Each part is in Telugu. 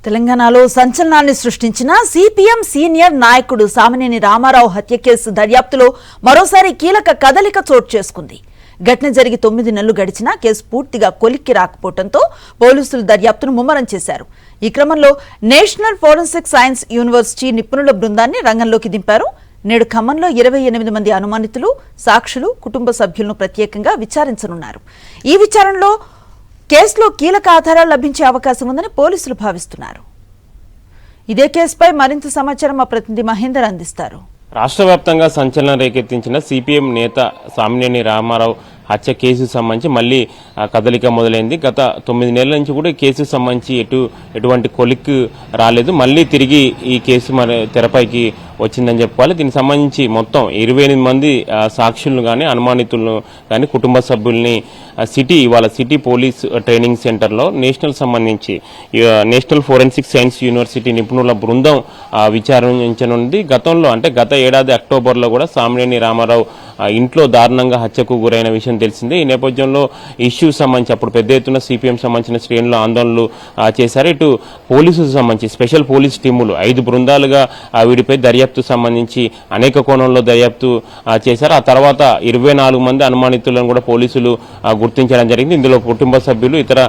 తెలంగాణలో సంచలనాన్ని సృష్టించిన సిపిఎం సీనియర్ నాయకుడు సామినేని రామారావు హత్య కేసు దర్యాప్తులో మరోసారి కీలక కదలిక చోటు చేసుకుంది. ఘటన జరిగి 9 నెలలు గడిచినా కేసు పూర్తిగా కొలిక్కి రాకపోవడంతో పోలీసులు దర్యాప్తును ముమ్మరం చేశారు. ఈ క్రమంలో నేషనల్ ఫోరెన్సిక్ సైన్స్ యూనివర్సిటీ నిపుణుల బృందాన్ని రంగంలోకి దింపారు. నేడు ఖమ్మంలో 28 మంది అనుమానితులు, సాక్షులు, కుటుంబ సభ్యులను ప్రత్యేకంగా విచారించనున్నారు. ఈ విచారణలో కేసులో కీలక ఆధారాలు లభించే అవకాశం ఉందని పోలీసులు భావిస్తున్నారు. ఇదే కేసుపై మరింత సమాచారం మా ప్రతినిధి మహేందర్ అందిస్తారు. రాష్ట్ర వ్యాప్తంగా సంచలనం రేకెత్తించిన సిపిఎం నేత సామినేని రామారావు హత్య కేసుకు సంబంధించి మళ్లీ కదలిక మొదలైంది. గత 9 నెలల నుంచి కూడా ఈ కేసుకు సంబంధించి ఎటువంటి కొలిక్కి రాలేదు. మళ్లీ తిరిగి ఈ కేసు మరి తెరపైకి వచ్చిందని చెప్పుకోవాలి. దీనికి సంబంధించి మొత్తం 28 మంది సాక్షులను కానీ అనుమానితులను కానీ కుటుంబ సభ్యుల్ని ఇవాళ సిటీ పోలీస్ ట్రైనింగ్ సెంటర్లో నేషనల్ ఫోరెన్సిక్ సైన్స్ యూనివర్సిటీ నిపుణుల బృందం విచారించనుంది. గత ఏడాది అక్టోబర్లో కూడా సామినేని రామారావు ఇంట్లో దారుణంగా హత్యకు గురైన విషయం తెలిసిందే. ఈ నేపథ్యంలో ఇష్యూ సంబంధించి అప్పుడు పెద్ద ఎత్తున సిపిఎం సంబంధించిన శ్రేణులు ఆందోళనలు చేశారు. ఇటు పోలీసులకు సంబంధించి స్పెషల్ పోలీస్ టీములు 5 బృందాలుగా వీడిపై దర్యాప్తు సంబంధించి అనేక కోణంలో దర్యాప్తు చేశారు. ఆ తర్వాత 24 మంది అనుమానితులను కూడా పోలీసులు గుర్తించడం జరిగింది. ఇందులో కుటుంబ సభ్యులు, ఇతర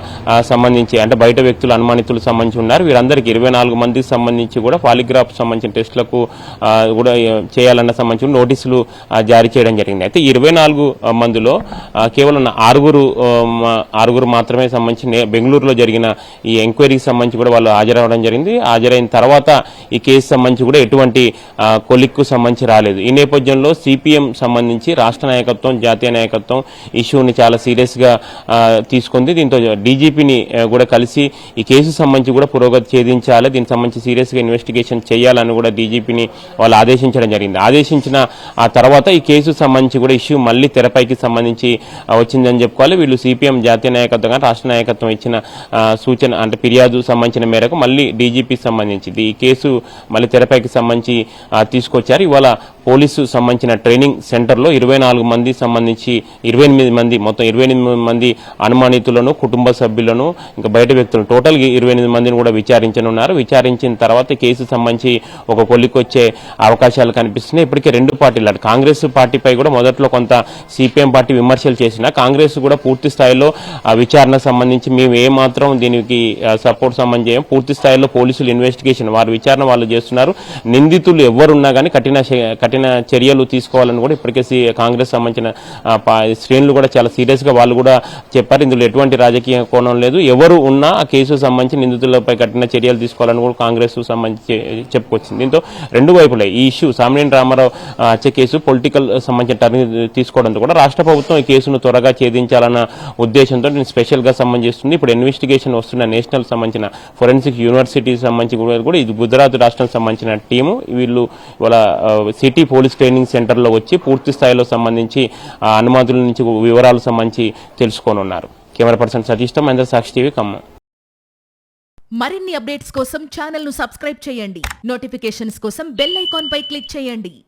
సంబంధించి అంటే బయట వ్యక్తులు అనుమానితులు సంబంధించి ఉన్నారు. వీరందరికీ 24 మందికి సంబంధించి కూడా పాలిగ్రాఫ్ సంబంధించిన టెస్టులకు కూడా చేయాలన్న సంబంధించిన నోటీసులు జారీ చేయడం జరిగింది. అయితే 24 మందిలో కేవలం ఆరుగురు మాత్రమే సంబంధించి బెంగళూరులో జరిగిన ఈ ఎంక్వైరీకి సంబంధించి కూడా వాళ్ళు హాజరవడం జరిగింది. హాజరైన తర్వాత ఈ కేసు సంబంధించి కూడా ఎటువంటి కొలిక్కు సంబంధించి రాలేదు. ఈ నేపథ్యంలో సిపిఎం సంబంధించి రాష్ట్ర నాయకత్వం, జాతీయ నాయకత్వం ఇష్యూని చాలా సీరియస్ గా తీసుకుంది. దీంతో డీజీపీని కూడా కలిసి ఈ కేసు సంబంధించి కూడా పురోగతి ఛేదించాలి, దీనికి సంబంధించి సీరియస్ గా ఇన్వెస్టిగేషన్ చేయాలని కూడా డీజీపీని వాళ్ళు ఆదేశించడం జరిగింది. ఆదేశించిన ఆ తర్వాత ఈ కేసు సంబంధించి కూడా ఇష్యూ మళ్లీ తెరపైకి సంబంధించి వచ్చిందని చెప్పుకోవాలి. వీళ్ళు సిపిఎం జాతీయ నాయకత్వం, రాష్ట్ర నాయకత్వం ఇచ్చిన సూచన అంటే ఫిర్యాదు సంబంధించిన మేరకు మళ్లీ డీజీపీకి సంబంధించి ఈ కేసు మళ్లీ తెరపైకి సంబంధించి తీసుకొచ్చారు. ఇవాళ పోలీసు సంబంధించిన ట్రైనింగ్ సెంటర్లో 24 మంది సంబంధించి 28 మంది మొత్తం 28 మంది అనుమానితులను, కుటుంబ సభ్యులను, ఇంకా బయట వ్యక్తులను టోటల్ 28 మందిని కూడా విచారించనున్నారు. విచారించిన తర్వాత కేసు సంబంధించి ఒక కొలికొచ్చే అవకాశాలు కనిపిస్తున్నాయి. ఇప్పటికే 2 పార్టీలు కాంగ్రెస్ పార్టీపై కూడా మొదట్లో కొంత సిపిఎం పార్టీ విమర్శలు చేసినా కాంగ్రెస్ కూడా పూర్తి స్థాయిలో విచారణ సంబంధించి మేము ఏమాత్రం దీనికి సపోర్ట్ సంబంధించి పూర్తి స్థాయిలో పోలీసులు ఇన్వెస్టిగేషన్ వారి విచారణ వాళ్ళు చేస్తున్నారు. నిందితులు ఎవరున్నా కానీ కఠిన చర్యలు తీసుకోవాలని కూడా ఇప్పటికే కాంగ్రెస్ సంబంధించిన శ్రేణులు కూడా చాలా సీరియస్ గా వాళ్ళు కూడా చెప్పారు. ఇందులో ఎటువంటి రాజకీయ కోణం లేదు. ఎవరు ఉన్నా ఆ కేసు సంబంధించి నిందితులపై కఠిన చర్యలు తీసుకోవాలని కూడా కాంగ్రెస్ సంబంధించి చెప్పుకొచ్చింది. దీంతో 2 వైపులే ఈ ఇష్యూ సామినేని రామారావు హత్య కేసు పొలిటికల్ సంబంధించిన టర్న్ తీసుకోవడంతో కూడా రాష్ట్ర ప్రభుత్వం ఈ కేసును త్వరగా ఛేదించాలన్న ఉద్దేశంతో స్పెషల్ గా సంబంధిస్తుంది. ఇప్పుడు ఇన్వెస్టిగేషన్ వస్తున్న నేషనల్ సంబంధించిన ఫోరెన్సిక్ యూనివర్సిటీ సంబంధించి కూడా ఇది గుజరాత్ రాష్ట్రానికి సంబంధించిన టీము. వీళ్ళు ఇవాళ సిటీ పోలీస్ ట్రైనింగ్ సెంటర్ లో వచ్చి పూర్తి స్థాయిలో సంబంధించి అనుమతుల నుంచి వివరాలు సంబంధించి తెలుసుకోనున్నారు. కెమెరా పర్సన్ సతీష్తో మహేంద్ర, సాక్షి టీవీ, ఖమ్మం. మరిన్ని అప్డేట్స్ కోసం ఛానల్ ను సబ్స్క్రైబ్ చేయండి. నోటిఫికేషన్స్ కోసం బెల్ ఐకాన్ పై క్లిక్ చేయండి.